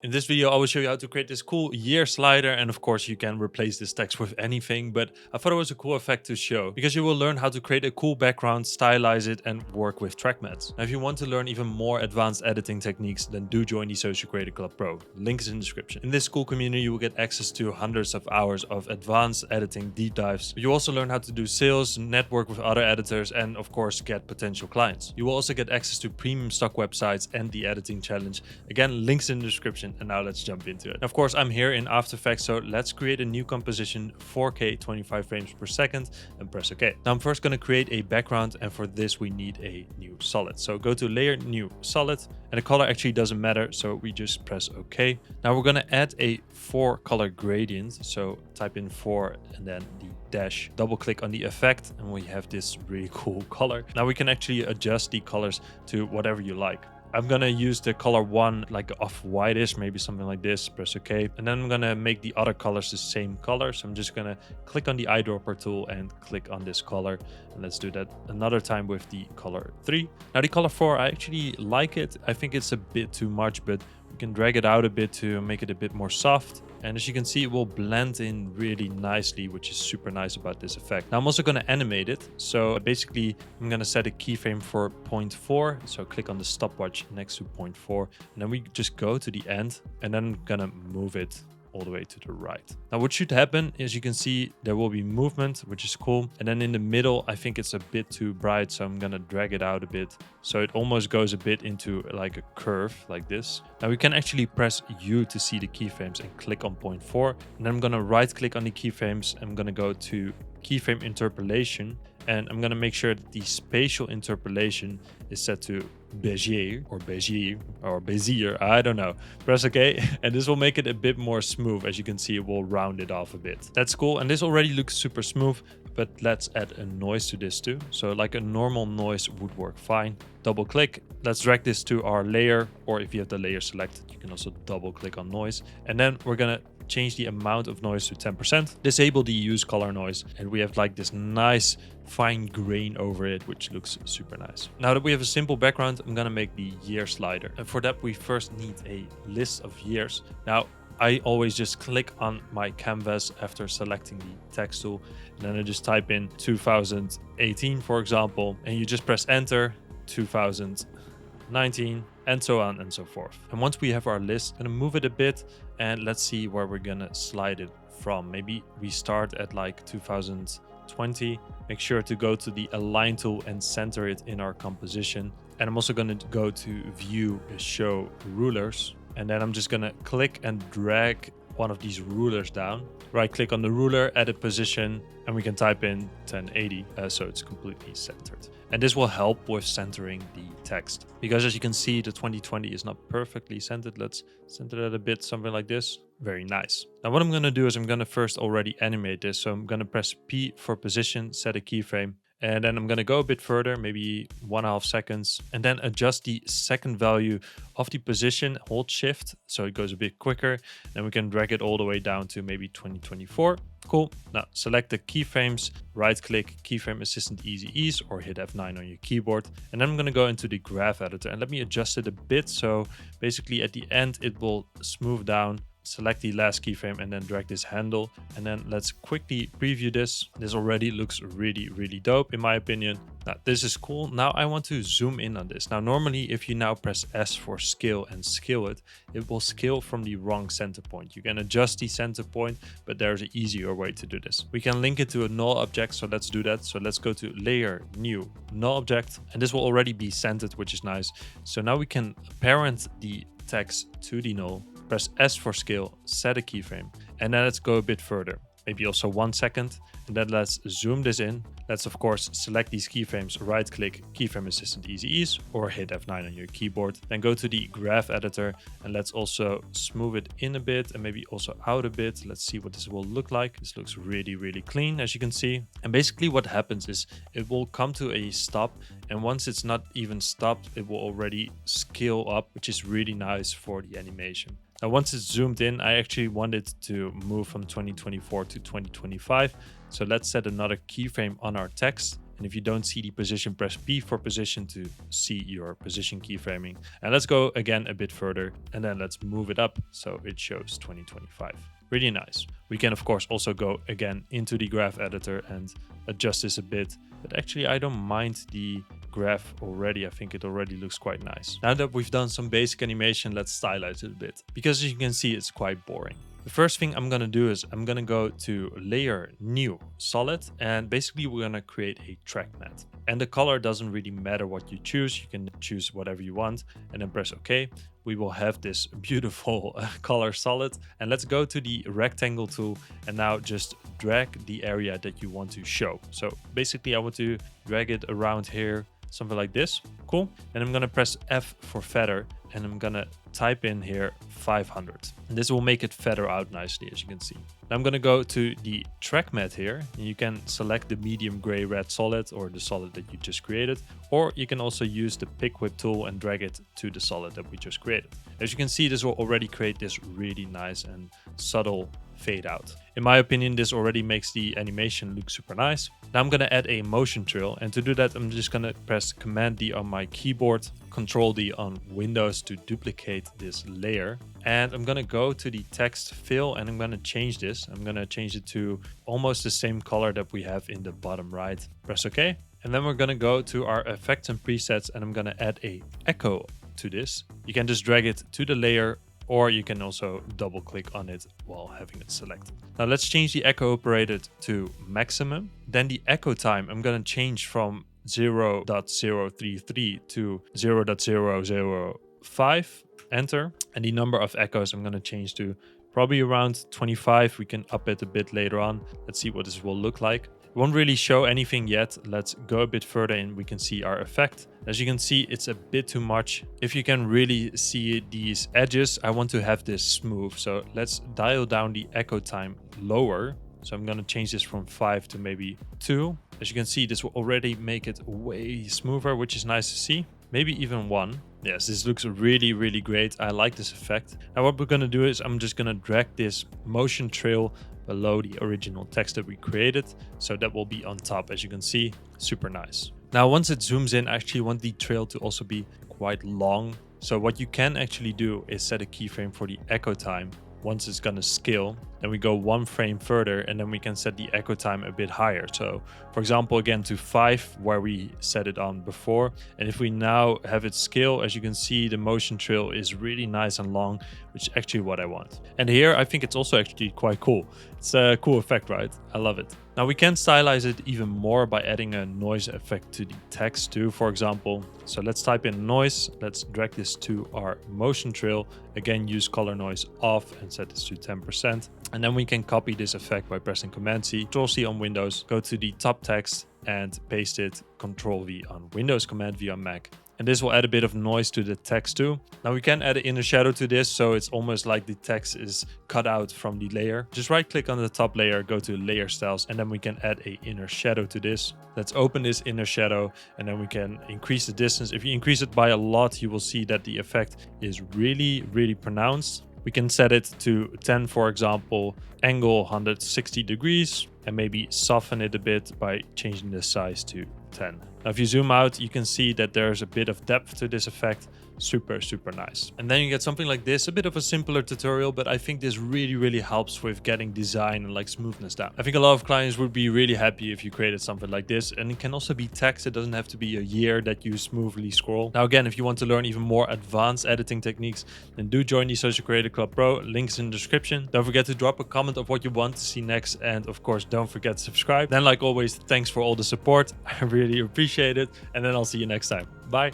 In this video, I will show you how to create this cool year slider. And of course, you can replace this text with anything, but I thought it was a cool effect to show because you will learn how to create a cool background, stylize it, and work with track mats. Now, if you want to learn even more advanced editing techniques, then do join the Social Creator Club Pro. Link is in the description. In this cool community, you will get access to hundreds of hours of advanced editing deep dives. But you also learn how to do sales, network with other editors, and of course, get potential clients. You will also get access to premium stock websites and the editing challenge. Again, links in the description. And now let's jump into it. And of course, I'm here in After Effects, so let's create a new composition, 4K 25 frames per second, and press OK. Now I'm first going to create a background, and for this we need a new solid. So go to Layer, New Solid, and the color actually doesn't matter, so we just press OK. Now we're going to add a 4-color gradient, so type in 4 and then the dash, double click on the effect, and we have this really cool color. Now we can actually adjust the colors to whatever you like. I'm gonna use the color 1, like off-whitish, maybe something like this, press OK. And then I'm gonna make the other colors the same color. So I'm just gonna click on the eyedropper tool and click on this color. And let's do that another time with the color 3. Now the color 4, I actually like it. I think it's a bit too much, but we can drag it out a bit to make it a bit more soft. And as you can see, it will blend in really nicely, which is super nice about this effect. Now I'm also going to animate it. So basically, I'm going to set a keyframe for 0.4. So click on the stopwatch next to 0.4. And then we just go to the end, and then I'm going to move it all the way to the right. Now what should happen is, you can see there will be movement, which is cool. And then in the middle, I think it's a bit too bright, so I'm gonna drag it out a bit, so it almost goes a bit into like a curve like this. Now we can actually press U to see the keyframes and click on 0.4, and then I'm gonna right click on the keyframes. I'm gonna go to keyframe interpolation, and I'm gonna make sure that the spatial interpolation is set to Bezier or Bezier, I don't know. Press OK, and this will make it a bit more smooth. As you can see, it will round it off a bit. That's cool, and this already looks super smooth, but let's add a noise to this too. So like a normal noise would work fine. Double click, let's drag this to our layer, or if you have the layer selected, you can also double click on noise. And then we're gonna change the amount of noise to 10%, disable the use color noise, and we have like this nice fine grain over it, which looks super nice. Now that we have a simple background, I'm gonna make the year slider. And for that, we first need a list of years. Now, I always just click on my canvas after selecting the text tool, and then I just type in 2018, for example, and you just press enter, 2019, and so on and so forth. And once we have our list, I'm gonna move it a bit, and let's see where we're gonna slide it from. Maybe we start at like 2020. Make sure to go to the align tool and center it in our composition. And I'm also gonna go to view, show rulers. And then I'm just gonna click and drag one of these rulers down. Right click on the ruler, edit position, and we can type in 1080, so it's completely centered. And this will help with centering the text, because as you can see, the 2020 is not perfectly centered. Let's center it a bit, something like this. Very nice. Now what I'm gonna do is I'm gonna first already animate this. So I'm gonna press P for position, set a keyframe. And then I'm going to go a bit further, maybe 1.5 seconds, and then adjust the second value of the position, hold shift, so it goes a bit quicker. Then we can drag it all the way down to maybe 2024. Cool. Now select the keyframes, right click, keyframe assistant easy ease, or hit F9 on your keyboard. And then I'm going to go into the graph editor, and let me adjust it a bit. So basically at the end, it will smooth down. Select the last keyframe and then drag this handle, and then let's quickly preview this. This already looks really dope in my opinion. Now this is cool. Now I want to zoom in on this. Now normally if you now press S for scale and scale it, it will scale from the wrong center point. You can adjust the center point, but there's an easier way to do this. We can link it to a null object, so let's do that. So let's go to layer, new, null object, and this will already be centered, which is nice. So now we can parent the text to the null. Press S for scale, set a keyframe, and then let's go a bit further, maybe also 1 second, and then let's zoom this in. Let's of course select these keyframes, right click, keyframe assistant easy ease, or hit F9 on your keyboard. Then go to the graph editor, and let's also smooth it in a bit and maybe also out a bit. Let's see what this will look like. This looks really clean, as you can see. And basically what happens is it will come to a stop, and once it's not even stopped, it will already scale up, which is really nice for the animation. Now, once it's zoomed in, I actually want it to move from 2024 to 2025. So let's set another keyframe on our text. And if you don't see the position, press P for position to see your position keyframing. And let's go again a bit further, and then let's move it up so it shows 2025. Really nice. We can of course also go again into the graph editor and adjust this a bit, but actually I don't mind the graph already. I think it already looks quite nice. Now that we've done some basic animation, let's stylize it a bit, because as you can see, it's quite boring. The first thing I'm going to do is I'm going to go to layer, new, solid, and basically we're going to create a track matte. And the color doesn't really matter what you choose. You can choose whatever you want and then press OK. We will have this beautiful color solid. And let's go to the rectangle tool and now just drag the area that you want to show. So basically I want to drag it around here, something like this. Cool. And I'm going to press F for feather, and I'm going to type in here 500. And this will make it feather out nicely, as you can see. Now I'm going to go to the track matte here, and you can select the medium gray red solid or the solid that you just created, or you can also use the pick whip tool and drag it to the solid that we just created. As you can see, this will already create this really nice and subtle fade out. In my opinion, this already makes the animation look super nice. Now I'm going to add a motion trail, and to do that I'm just going to press Command D on my keyboard, Control D on Windows to duplicate this layer, and I'm going to go to the text fill and I'm going to change this. I'm going to change it to almost the same color that we have in the bottom right. Press OK, and then we're going to go to our effects and presets, and I'm going to add a echo to this. You can just drag it to the layer, or you can also double click on it while having it selected. Now let's change the echo operator to maximum. Then the echo time, I'm going to change from 0.033 to 0.005, enter. And the number of echoes I'm going to change to probably around 25. We can up it a bit later on. Let's see what this will look like. It won't really show anything yet. Let's go a bit further and we can see our effect. As you can see, it's a bit too much. If you can really see these edges, I want to have this smooth. So let's dial down the echo time lower. So I'm going to change this from 5 to maybe 2. As you can see, this will already make it way smoother, which is nice to see. Maybe even 1. Yes, this looks really, really great. I like this effect. Now what we're going to do is I'm just going to drag this motion trail below the original text that we created. So that will be on top, as you can see. Super nice. Now, once it zooms in, I actually want the trail to also be quite long. So what you can actually do is set a keyframe for the echo time. Once it's going to scale, then we go 1 frame further, and then we can set the echo time a bit higher. So for example, again to 5 where we set it on before. And if we now have it scale, as you can see, the motion trail is really nice and long, which is actually what I want. And here I think it's also actually quite cool. It's a cool effect, right? I love it. Now we can stylize it even more by adding a noise effect to the text too, for example. So let's type in noise. Let's drag this to our motion trail. Again, use color noise off and set this to 10%. And then we can copy this effect by pressing Command C, Control C on Windows, go to the top text and paste it, Control V on Windows, Command V on Mac. And this will add a bit of noise to the text too. Now we can add an inner shadow to this, so it's almost like the text is cut out from the layer. Just right click on the top layer, go to layer styles, and then we can add an inner shadow to this. Let's open this inner shadow, and then we can increase the distance. If you increase it by a lot, you will see that the effect is really, really pronounced. We can set it to 10, for example, angle 160 degrees, and maybe soften it a bit by changing the size to 10. Now, if you zoom out, you can see that there's a bit of depth to this effect. Super, super nice. And then you get something like this, a bit of a simpler tutorial, but I think this really, really helps with getting design and like smoothness down. I think a lot of clients would be really happy if you created something like this, and it can also be text. It doesn't have to be a year that you smoothly scroll. Now, again, if you want to learn even more advanced editing techniques, then do join the Social Creator Club Pro. Links in the description. Don't forget to drop a comment of what you want to see next. And of course, don't forget to subscribe. Then like always, thanks for all the support. I really appreciate it. And then I'll see you next time. Bye.